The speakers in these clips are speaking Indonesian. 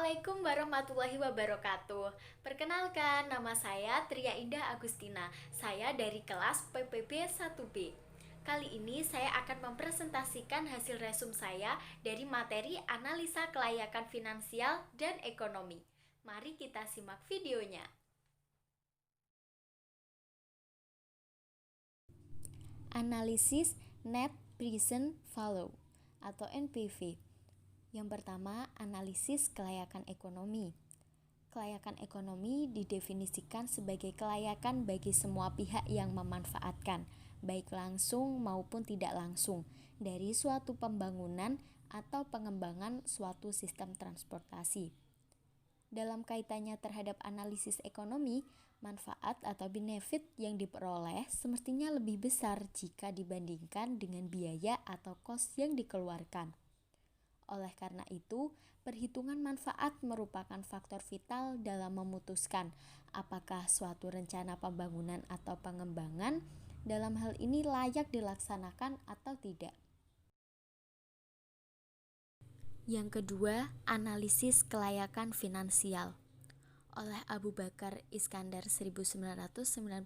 Assalamualaikum warahmatullahi wabarakatuh. Perkenalkan, nama saya Tria Indah Agustina. Saya dari kelas PPB 1B. Kali ini saya akan mempresentasikan hasil resum saya dari materi analisa kelayakan finansial dan ekonomi. Mari kita simak videonya. Analisis Net Present Value atau NPV. Yang pertama, analisis kelayakan ekonomi. Kelayakan ekonomi didefinisikan sebagai kelayakan bagi semua pihak yang memanfaatkan, baik langsung maupun tidak langsung, dari suatu pembangunan atau pengembangan suatu sistem transportasi. Dalam kaitannya terhadap analisis ekonomi, manfaat atau benefit yang diperoleh semestinya lebih besar jika dibandingkan dengan biaya atau kos yang dikeluarkan. Oleh karena itu, perhitungan manfaat merupakan faktor vital dalam memutuskan apakah suatu rencana pembangunan atau pengembangan dalam hal ini layak dilaksanakan atau tidak. Yang kedua, analisis kelayakan finansial. Oleh Abu Bakar Iskandar 1997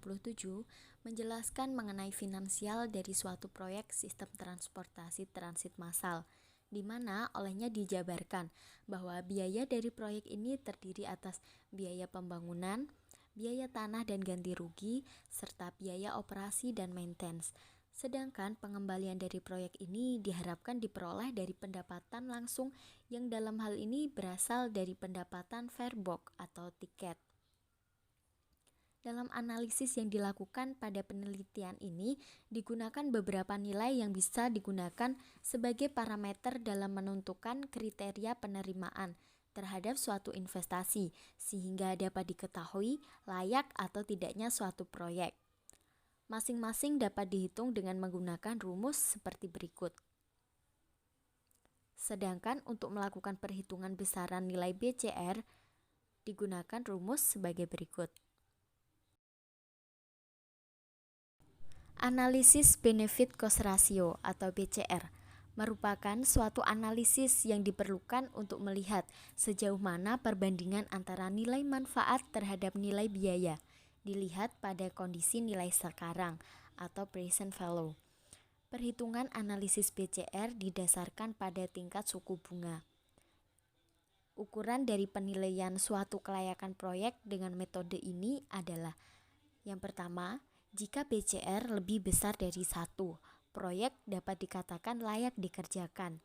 menjelaskan mengenai finansial dari suatu proyek sistem transportasi transit massal, di mana olehnya dijabarkan bahwa biaya dari proyek ini terdiri atas biaya pembangunan, biaya tanah dan ganti rugi, serta biaya operasi dan maintenance. Sedangkan pengembalian dari proyek ini diharapkan diperoleh dari pendapatan langsung yang dalam hal ini berasal dari pendapatan farebox atau tiket. Dalam analisis yang dilakukan pada penelitian ini, digunakan beberapa nilai yang bisa digunakan sebagai parameter dalam menentukan kriteria penerimaan terhadap suatu investasi, sehingga dapat diketahui layak atau tidaknya suatu proyek. Masing-masing dapat dihitung dengan menggunakan rumus seperti berikut. Sedangkan untuk melakukan perhitungan besaran nilai BCR, digunakan rumus sebagai berikut. Analisis Benefit Cost Ratio atau BCR merupakan suatu analisis yang diperlukan untuk melihat sejauh mana perbandingan antara nilai manfaat terhadap nilai biaya dilihat pada kondisi nilai sekarang atau present value. Perhitungan analisis BCR didasarkan pada tingkat suku bunga. Ukuran dari penilaian suatu kelayakan proyek dengan metode ini adalah: yang pertama, jika BCR lebih besar dari 1, proyek dapat dikatakan layak dikerjakan.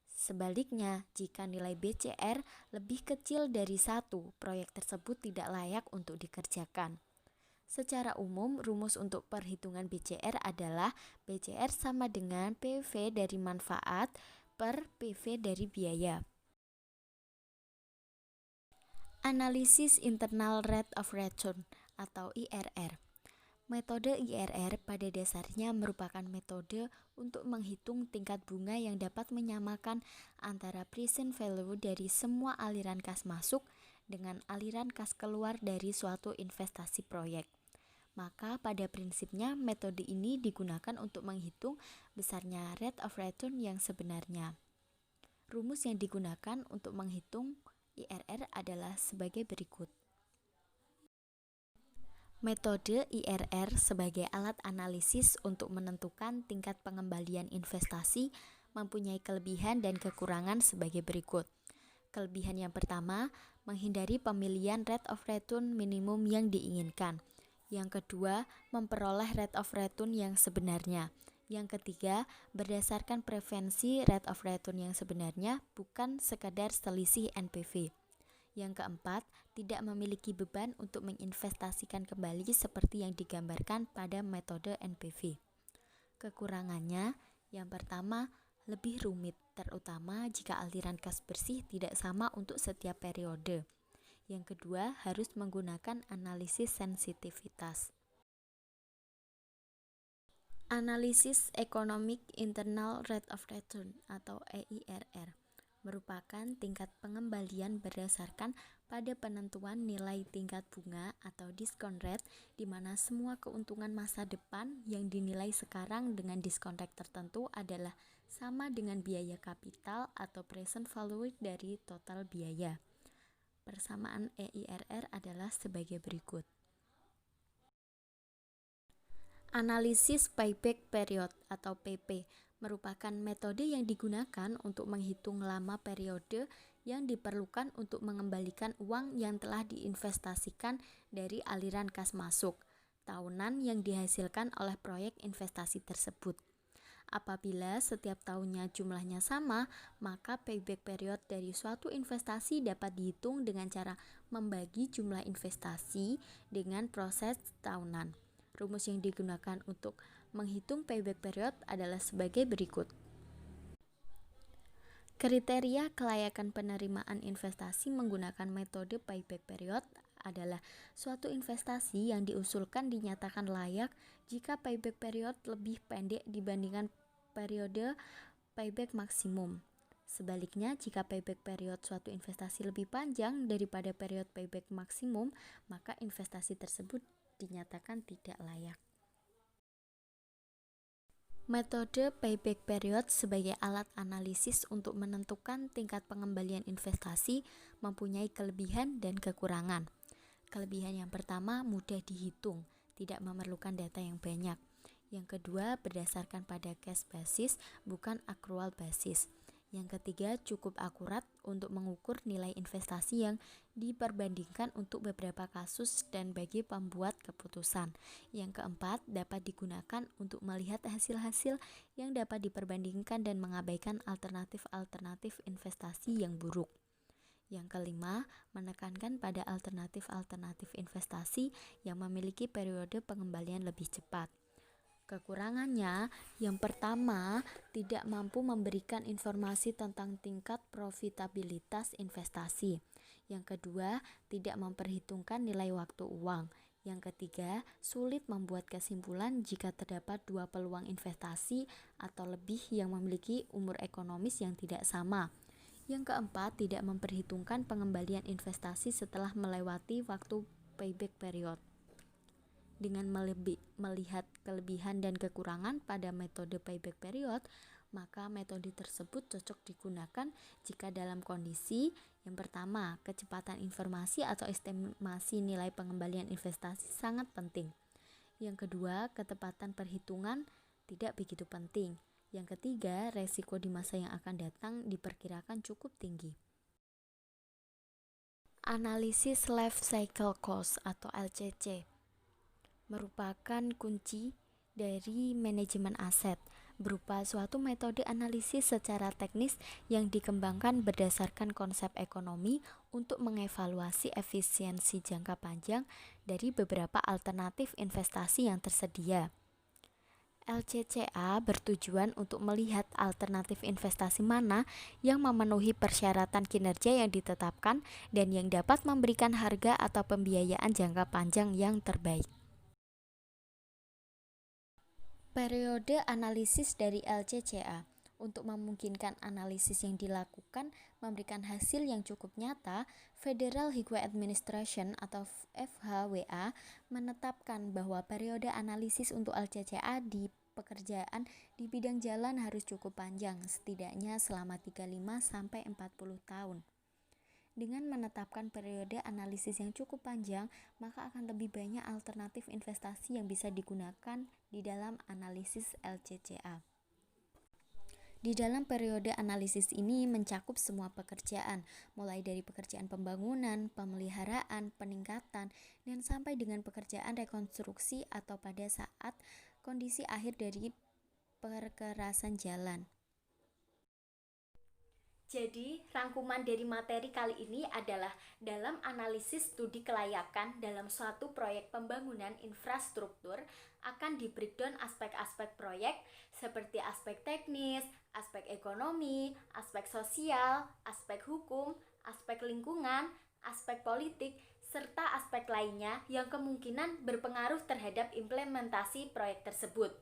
Sebaliknya, jika nilai BCR lebih kecil dari 1, proyek tersebut tidak layak untuk dikerjakan. Secara umum, rumus untuk perhitungan BCR adalah BCR sama dengan PV dari manfaat per PV dari biaya. Analisis Internal Rate of Return atau IRR. Metode IRR pada dasarnya merupakan metode untuk menghitung tingkat bunga yang dapat menyamakan antara present value dari semua aliran kas masuk dengan aliran kas keluar dari suatu investasi proyek. Maka pada prinsipnya metode ini digunakan untuk menghitung besarnya rate of return yang sebenarnya. Rumus yang digunakan untuk menghitung IRR adalah sebagai berikut. Metode IRR sebagai alat analisis untuk menentukan tingkat pengembalian investasi mempunyai kelebihan dan kekurangan sebagai berikut. Kelebihan yang pertama, menghindari pemilihan rate of return minimum yang diinginkan. Yang kedua, memperoleh rate of return yang sebenarnya. Yang ketiga, berdasarkan preferensi rate of return yang sebenarnya, bukan sekadar selisih NPV. Yang keempat, tidak memiliki beban untuk menginvestasikan kembali seperti yang digambarkan pada metode NPV. Kekurangannya, yang pertama, lebih rumit, terutama jika aliran kas bersih tidak sama untuk setiap periode. Yang kedua, harus menggunakan analisis sensitivitas. Analisis Economic Internal Rate of Return atau EIRR merupakan tingkat pengembalian berdasarkan pada penentuan nilai tingkat bunga atau discount rate, di mana semua keuntungan masa depan yang dinilai sekarang dengan discount rate tertentu adalah sama dengan biaya kapital atau present value dari total biaya. Persamaan EIRR adalah sebagai berikut. Analisis payback period atau PP merupakan metode yang digunakan untuk menghitung lama periode yang diperlukan untuk mengembalikan uang yang telah diinvestasikan dari aliran kas masuk tahunan yang dihasilkan oleh proyek investasi tersebut. Apabila setiap tahunnya jumlahnya sama, maka payback period dari suatu investasi dapat dihitung dengan cara membagi jumlah investasi dengan proses tahunan. Rumus yang digunakan untuk menghitung payback period adalah sebagai berikut. Kriteria kelayakan penerimaan investasi menggunakan metode payback period adalah suatu investasi yang diusulkan dinyatakan layak jika payback period lebih pendek dibandingkan periode payback maksimum. Sebaliknya, jika payback period suatu investasi lebih panjang daripada periode payback maksimum, maka investasi tersebut dinyatakan tidak layak. Metode payback period sebagai alat analisis untuk menentukan tingkat pengembalian investasi mempunyai kelebihan dan kekurangan. Kelebihan yang pertama, mudah dihitung, tidak memerlukan data yang banyak. Yang kedua, berdasarkan pada cash basis, bukan accrual basis. Yang ketiga, cukup akurat untuk mengukur nilai investasi yang diperbandingkan untuk beberapa kasus dan bagi pembuat keputusan. Yang keempat, dapat digunakan untuk melihat hasil-hasil yang dapat diperbandingkan dan mengabaikan alternatif-alternatif investasi yang buruk. Yang kelima, menekankan pada alternatif-alternatif investasi yang memiliki periode pengembalian lebih cepat. Kekurangannya, yang pertama, tidak mampu memberikan informasi tentang tingkat profitabilitas investasi. Yang kedua, tidak memperhitungkan nilai waktu uang. Yang ketiga, sulit membuat kesimpulan jika terdapat dua peluang investasi atau lebih yang memiliki umur ekonomis yang tidak sama. Yang keempat, tidak memperhitungkan pengembalian investasi setelah melewati waktu payback period. Dengan melihat kelebihan dan kekurangan pada metode payback period, maka metode tersebut cocok digunakan jika dalam kondisi yang pertama, kecepatan informasi atau estimasi nilai pengembalian investasi sangat penting. Yang kedua, ketepatan perhitungan tidak begitu penting. Yang ketiga, resiko di masa yang akan datang diperkirakan cukup tinggi. Analisis Life Cycle Cost atau LCC merupakan kunci dari manajemen aset, berupa suatu metode analisis secara teknis yang dikembangkan berdasarkan konsep ekonomi untuk mengevaluasi efisiensi jangka panjang dari beberapa alternatif investasi yang tersedia. LCCA bertujuan untuk melihat alternatif investasi mana yang memenuhi persyaratan kinerja yang ditetapkan dan yang dapat memberikan harga atau pembiayaan jangka panjang yang terbaik. Periode analisis dari LCCA untuk memungkinkan analisis yang dilakukan memberikan hasil yang cukup nyata, Federal Highway Administration atau FHWA menetapkan bahwa periode analisis untuk LCCA di pekerjaan di bidang jalan harus cukup panjang, setidaknya selama 35-40 tahun. Dengan menetapkan periode analisis yang cukup panjang, maka akan lebih banyak alternatif investasi yang bisa digunakan di dalam analisis LCCA. Di dalam periode analisis ini mencakup semua pekerjaan, mulai dari pekerjaan pembangunan, pemeliharaan, peningkatan, dan sampai dengan pekerjaan rekonstruksi atau pada saat kondisi akhir dari perkerasan jalan. Jadi, rangkuman dari materi kali ini adalah dalam analisis studi kelayakan dalam suatu proyek pembangunan infrastruktur akan di-breakdown aspek-aspek proyek seperti aspek teknis, aspek ekonomi, aspek sosial, aspek hukum, aspek lingkungan, aspek politik, serta aspek lainnya yang kemungkinan berpengaruh terhadap implementasi proyek tersebut.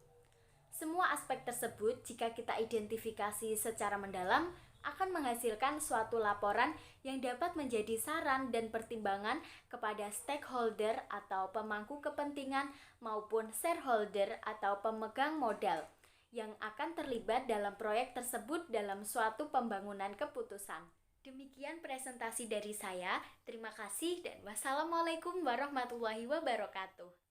Semua aspek tersebut, jika kita identifikasi secara mendalam, akan menghasilkan suatu laporan yang dapat menjadi saran dan pertimbangan kepada stakeholder atau pemangku kepentingan maupun shareholder atau pemegang modal yang akan terlibat dalam proyek tersebut dalam suatu pembangunan keputusan. Demikian presentasi dari saya. Terima kasih dan wassalamualaikum warahmatullahi wabarakatuh.